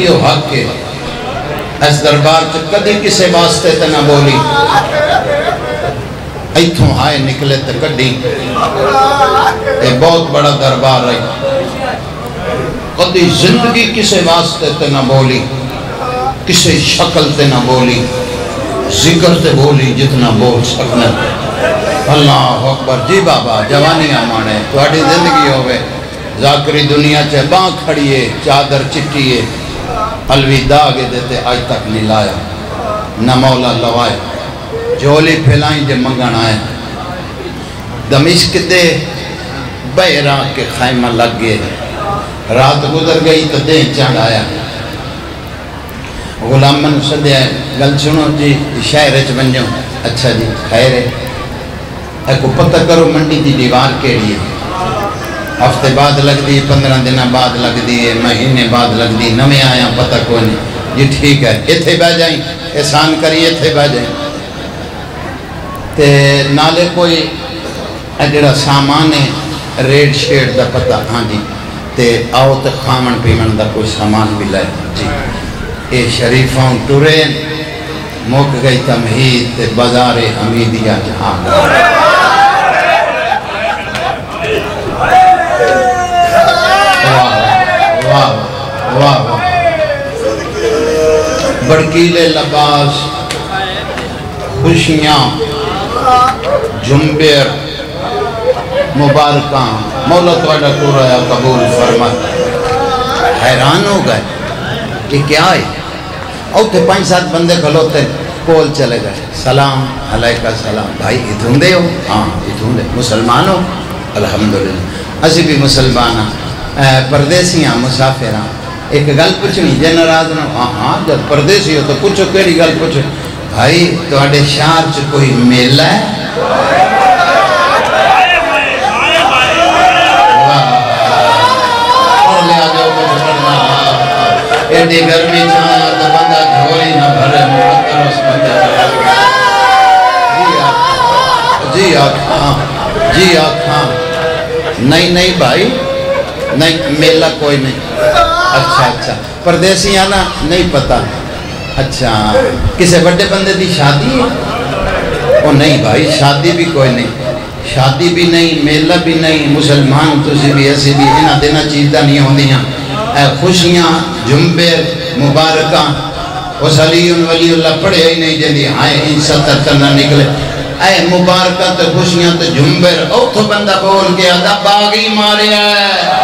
ایو حق کے اس دربار چ کدی کسے واسطے تے نہ بولی ایتھوں آئے نکلے تے کڈی اے بہت بڑا دربار ہے کدی زندگی کسے واسطے تے نہ بولی کسے شکل تے نہ بولی ذکر تے بولی جتنا بول سکنا اللہ اکبر جی بابا جوانی آمانے تواڈی زندگی ہوئے ذاکری دنیا چے باں کھڑیے چادر چٹیے الوداع کے دیتے آج تک نہیں لایا نہ مولا لوائے جولی پھیلائیں جے منگن آئے دمشق دے بیرا کے خیمہ لگ گئے رات گزر گئی تو دیں چاند آیا غلام من صدی آئے گل سنو جی شہر اچ بن جاؤں اچھا جی خیر ہے ایک پتہ کرو منڈی دی دیوار کیڑی ہے ہفتے بعد لگ دی 15 دن بعد لگ دی مہینے بعد لگ دی نمیں آیا پتہ کوئی نہیں جی ٹھیک ہے اتھے بہ جائیں احسان کریے اتھے بہ جائیں تے نالے کوئی جڑا سامان ہے ریڈ شیڈ دا پتہ ہاں جی تے آؤ تے خامن پیمن دا کوئی سامان بھی لائے جی اے شریفوں ٹورین موک گئی تمہید تے بازار حمیدیہ جہاں واہ واہ بڑکیلے لباس خوشیاں جنبیر مبارکاں مولا تواڈا قرآن قبول فرمائے حیران ہو گئے کہ کیا ہے اوتھے 5-7 بندے کھلوتے کول چلے گئے سلام علیکہ سلام بھائی ادھوں دے ہو ہاں ادھوں دے مسلمان ہو الحمدللہ اسی بھی مسلمان ہیں پردیسی ہیں مسافر ہیں ایک گل پوچھنی جے ناراض نہ ہاں ہاں جب پردیسی ہو تو پوچھو کیڑی گل پوچھو بھائی تواڈے شہر چ کوئی میلہ ہے ایڈی گرمی چھایا تو بندہ جھولی نہ بھرے مقدر اس بندہ جی آکھاں جی آکھاں نہیں بھائی نہیں میلہ کوئی نہیں اچھا پردیسی آنا نہیں پتا اچھا کسے بڑے بندے دی شادی ہے وہ نہیں بھائی شادی بھی کوئی نہیں شادی بھی نہیں میلہ بھی نہیں مسلمان تسی بھی ایسی بھی انہ دینا چیزیں نہیں ہوندیاں اے خوشیاں جنبیر مبارکاں اس علی ولی اللہ پڑھے ہی نہیں جنی آئے ان 70 نہ نکلے اے مبارکہ تے خوشیاں تے جنبیر اوتھو بندہ بول کے آدھا باغی مارے ہے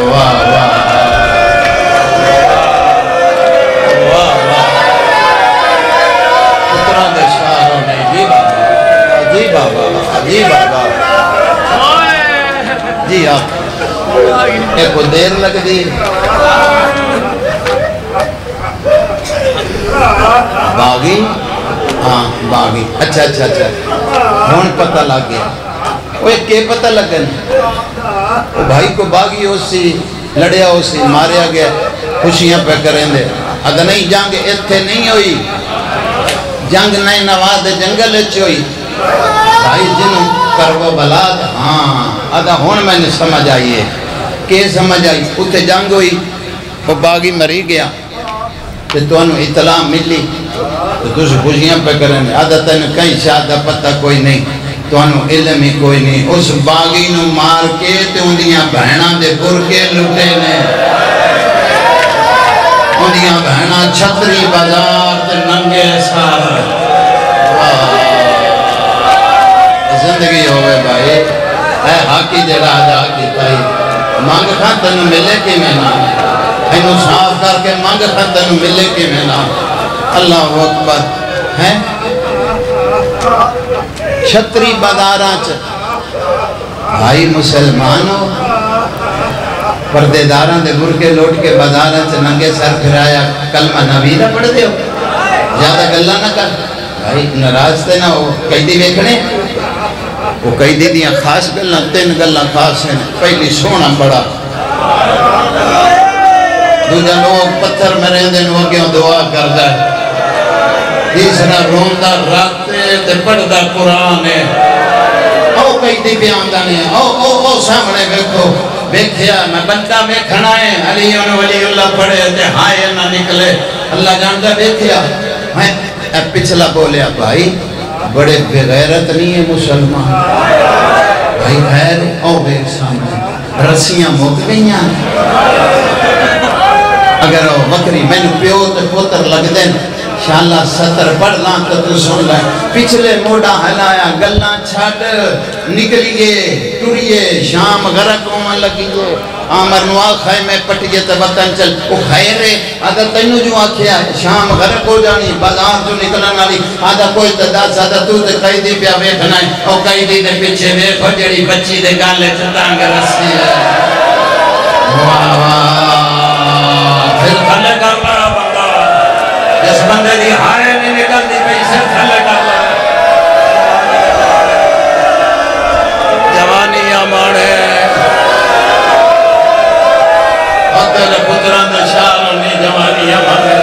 واہ واہ پترہ دے شاہروں نے جی بابا جی آپ ایک کو دیر لگ دی باغی ہاں باغی اچھا ہون پتہ لگ گیا وہ ایک کے پتہ لگن وہ بھائی کو باغی ہو سی لڑیا ہو سی ماریا گیا خوشیاں پہ کریں دے اگر نہیں جنگ اتھے نہیں ہوئی جنگ نہیں نواز جنگل ہوئی بھائی جنہوں کرو بلاد ہاں ادا ہون میں نے سمجھ آئیے کہ سمجھ آئی اتھے جنگ ہوئی وہ باغی مری گیا تو انہوں اطلاع ملی تو تجھے خوشیاں پہ کریں ادا تین کہیں شادہ پتہ کوئی نہیں تو انہوں علم ہی کوئی نہیں اس باغی نو مار کے تو اندیاں بہناں دے برکے لٹے نے اندیاں بہناں چھتری بازار تے ننگے سار زندگی ہوئے بھائی اے حاکی دے راجہ کی تائی مانگ کھا تنو ملے کی میں نام اینو صاف کر کے مانگ کھا تنو ملے کی میں نام اللہ اکبر ہیں چھتری بازاراں چ بھائی مسلمانوں پردے داراں دے برکے لوٹ کے بازاراں چ ننگے سر پھرایا کلمہ نبی نہ پڑھ دے ہو زیادہ گلہ نہ کر بھائی ناراض تے نہ ہو قیدی ویکھنے وہ قیدی دیاں خاص گلہ 3 گلہ خاص ہیں پہلی سونا بڑا دوجہ لوگ پتھر میں رہن دیں وہ کیوں دعا کردہ ہے تیسرا روندہ راتے تے پڑھدہ قرآن ہے او کئی دی بیاندہ نے او سامنے بیکھو بیکھیا میں بندہ بیکھنا ہے علی اللہ پڑھے تے ہائے نہ نکلے اللہ جاندہ بیکھیا میں پچھلا بولیا بھائی بڑے بغیرت نہیں ہے مسلمان بھائی خیر او بیک سامنے رسیاں مک گئیاں اگر وہ بکری میں نے پیو تے پوتر لگ دیں شاءاللہ ستر پڑھنا تو سن لائے پچھلے موڑا ہلایا گلنا چھاڑ نکلیے ٹوریے شام غرق ہونے لگیے آمر نواغ خواہ میں پٹیے تے وطن چل وہ خیرے آدھا تینو جو آکھیا شام غرق ہو جانی بازار جو نکلن آلی آدھا کوئی داد زیادہ تو تے قیدی پیا بیٹھنا ہے اور قیدی دے پیچھے بیٹھو جڑی بچی دے گالے چھتانگ رسی ہے واہ واہ پھر تھلے کر رہا بندہ جس بندے دی ہائے نہیں نکل دی پیسے تھلے کر رہا جوانی آمانے تیرے پتران دے شاہ نے جوانی ہمارے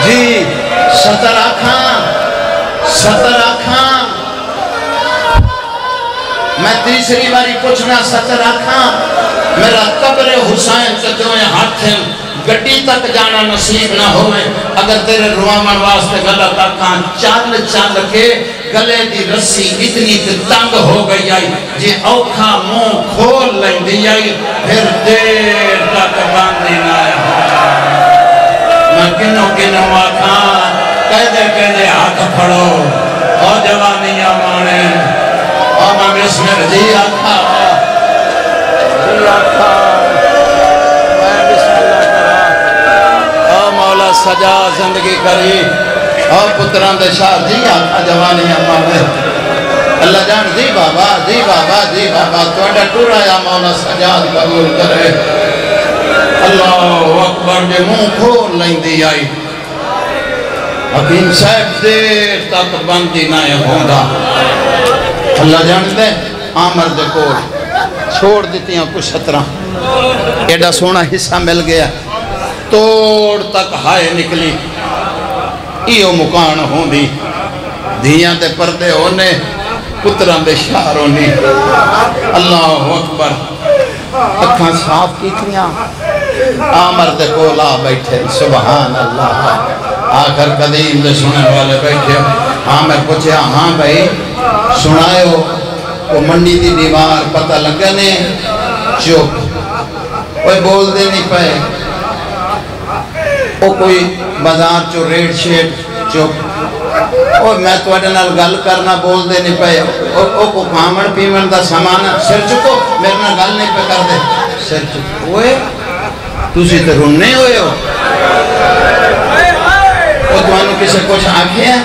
جی ستر آکھاں میں تیسری باری پوچھنا ستر آکھاں میرا قبر حسین سے دوئے ہاتھیں گٹی تک جانا نصیب نہ ہوئے اگر تیرے روامن واسطے غلط آکھاں چال کے گلے دی رسی اتنی تنگ ہو گئی آئی جی اوکھا موں کھول لیں دی آئی پھر دیر تک باندھی نہ آیا میں کنوں آکھاں کہہ دے ہاتھ پھڑو اور جوانی آمانے اور میں بسم اللہ جی آکھا میں بسم اللہ کرا اور مولا سجا زندگی کری اور پتران دے شاہ جی آقا جوانی آمانے اللہ جان جی بابا توڑا ٹورا یا مولا سجاد قبول کرے اللہ اکبر جے موں کھول لیں دی آئی حکیم صاحب دیر تک بندی نہ ہوندہ اللہ جان دے آمر دے کول چھوڑ دیتی ہیں کچھ سترہ ایڈا سونا حصہ مل گیا توڑ تک ہائے نکلی ایو مکان ہوں دی دھیاں تے پردے ہونے پتران دے شہر ہونی اللہ اکبر اکھاں صاف کی تھیاں آمر دے کولا بیٹھے سبحان اللہ آخر قدیم دے سننے والے بیٹھے آمر پوچھے ہاں بھائی سنائے ہو وہ منڈی دی دیوار پتہ لگنے چوپ کوئی بول دے نہیں پائے وہ کوئی بازار چو ریٹ شیٹ چوپ اور میں تو اڈنال گل کرنا بول دے نہیں پائے وہ کو کامن پیمن دا سامانا سر چکو میرے نہ گل نہیں پہ کر دے سر چکو ہوئے تُسی تے رننے ہوئے ہو وہ دوانو کسے کچھ آگے ہیں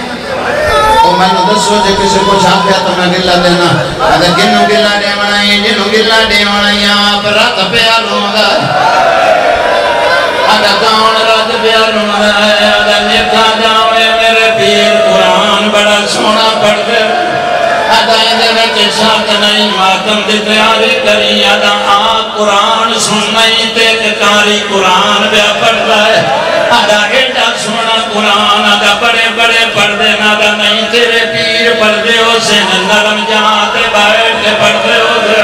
اور میں نے دس سوچے کسے کچھ آگے تو میں گلہ دینا اگر گنوں گلہ دے منائی جنوں گلہ دے منائی آپ رات پہ آلوں گا اگر کون رات پہ آلوں گا اگر نکا جاؤے میرے پیر قرآن بڑا سونا پڑھ دے اگر اندھے وچے شاک نہیں ماتم دی تیاری کری اگر قرآن سننی تے کاری قرآن بیا پڑھ دائے اگر ایڈا سونا قرآن اگر بڑے بڑے پڑھ دے نادا نہیں تیرے پیر پڑھ دے ہو سے نرم جہاں تے بیٹھ کے پڑھ دے ہو سے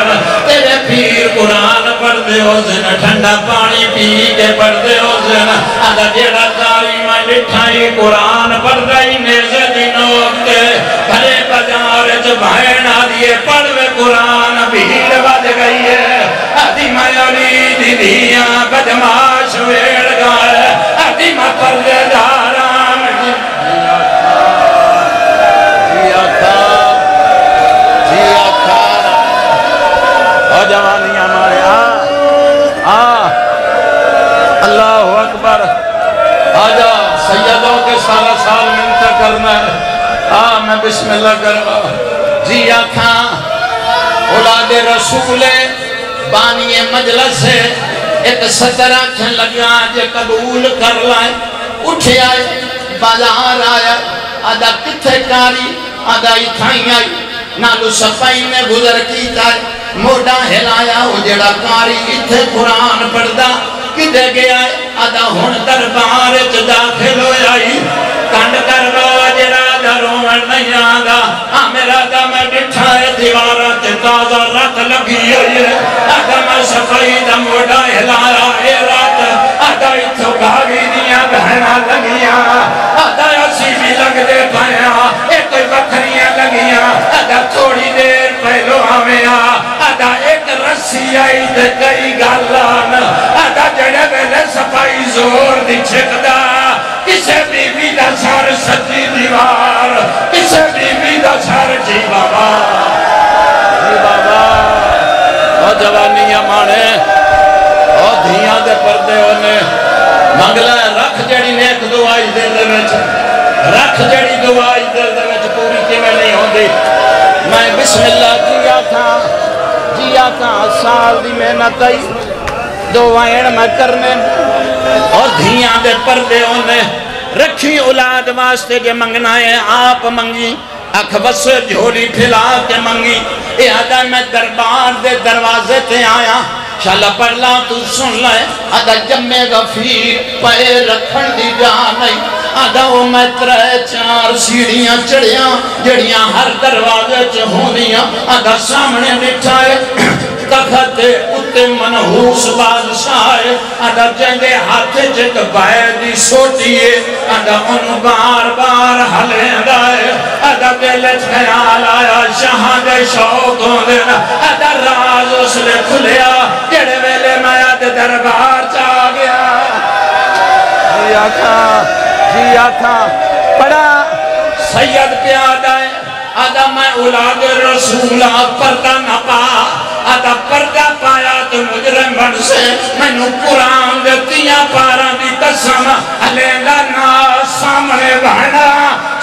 تیرے پیر قرآن پڑھ دے ہو سے ٹھنڈا پانی پی کے پڑھ دے ہو سے اگر جیڑا کاری میں لٹھائی قرآن پڑھ دائی نیزے دینوں کے بھلے بجار بھائن آدھیے پڑھوے قرآن بھیڑ بج گئی ہے آدھی میالی دیدیاں بدماش ویڑ گائے آدھی میں پردے داران جی آقا اور جوانی ہمارے اللہ اکبر آجا سیدوں کے سارا سال منتر کرنا ہے میں بسم اللہ کروا جی آقا اولاد رسول بانی مجلس ہے ایک ستر آنکھیں لگا جے قبول کر لائے اٹھے آئے بازار آیا آدھا کتھے کاری آدھا اتھائی آئی نالو صفائی میں گزر کی جائے موڑا ہلایا ہو جڑا کاری اتھے قرآن پڑھدا کدھے گیا ہے آدھا ہون دربار داخل ہو آئی کنڈ کر رو جڑا دروں نظر نہیں آگا میرا دا میں ڈٹھا ہے دیوارہ تے تازہ رات لگی ہوئی ہے آگا میں صفائی دا موڑا ہلایا اے رات آگا اتھو بھاگی دیا بہنا لگیاں آگا اسی بھی لگ دے پایا ایک کوئی بکریاں لگیاں آگا تھوڑی دیر پہلو ہمیں آگا ایک رسی آئی دے کئی گالان آگا جڑے ویلے صفائی زور دی چھکدا کسے بی بی دا سار سچی دیوار کسے بی بی دا سار جی بابا او جوانیاں مانے او دھیاں دے پردے ہونے منگلہ رکھ جڑی نیک دعائی دل دے وچ رکھ جڑی دعائی دل دے وچ پوری کی میں نہیں ہوندی میں بسم اللہ جیا تھا سال دی محنت آئی دعائیں میں کرنے اور دھیاں دے پردے ہونے رکھی اولاد واسطے کے منگنا ہے آپ منگی اکھ بس جھولی پھیلا کے منگی اے آدھا میں دربار دے دروازے تے آیا شاللہ پڑھلا تو سن لائے آدھا جمع غفیر پائے رکھن دی جانائی آدھا وہ میں ترے چار سیڑیاں چڑیاں جڑیاں ہر دروازے چ ہوندیاں آدھا سامنے نٹھائے تخت اتے منحوس بادشاہ آدھا جنگے ہاتھ جک بائے دی سوٹیے آدھا ان بار بار ہلیں دائے آدھا دلچ خیال آیا شہاں دے شوق ہوندن آدھا راز اس نے کھلیا جڑے ویلے میں آدھے دربار چاہ گیا جیا تھا پڑا سید پیادہ ہے آدھا میں اولاد رسولہ پردہ نہ پا آدھا پردہ پایا تو مجرم بن سے میں نو قرآن دیتیاں پارا دی قسم علیندہ نا سامنے بہنا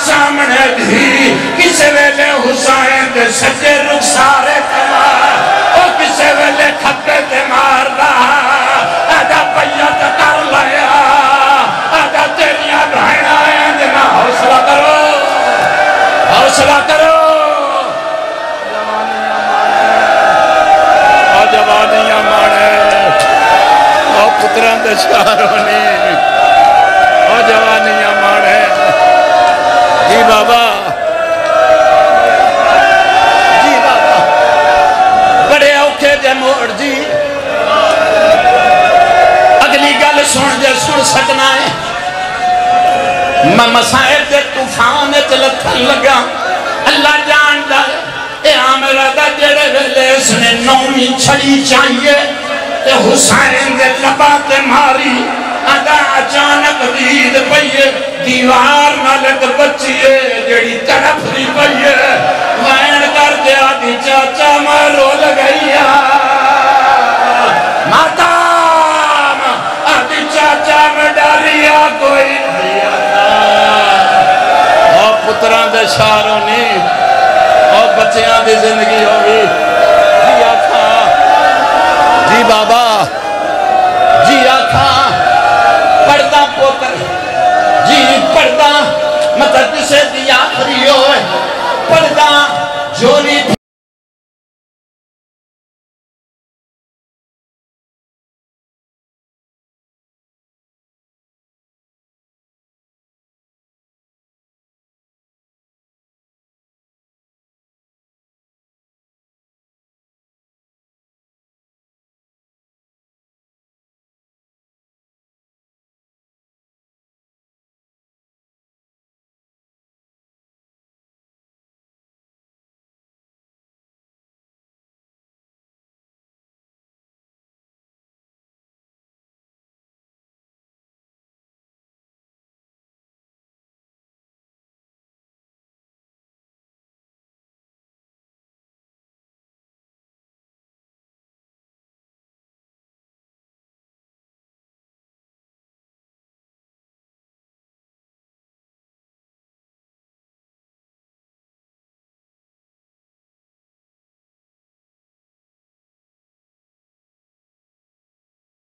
سامنے بھی کسے ویلے حسین دے سجے رخسارے کمار او کسے ویلے کھتے تے مار رہا آدھا پیت کر لیا آدھا تیریاں بہنا اندنا حوصلہ کرو حوصلہ کرو جوانیاں مانے او پتران دے شارونی او جوانیاں مانے جی بابا جی بابا بڑے اوکھے جے موڑ جی اگلی گل سن جے سن سکنا ہے میں مسائل دے طوفان چلتھن لگا اللہ جانتا ہے اے آمرہ دا جڑے ویلے اس نے نومی چھڑی چاہیے تے حسین دے لباتے ماری آدھا اچانک دید پئیے دیوار نالک بچیے جڑی طرف نہیں پئیے وائن کر دیا دی چاچا میں رو لگئی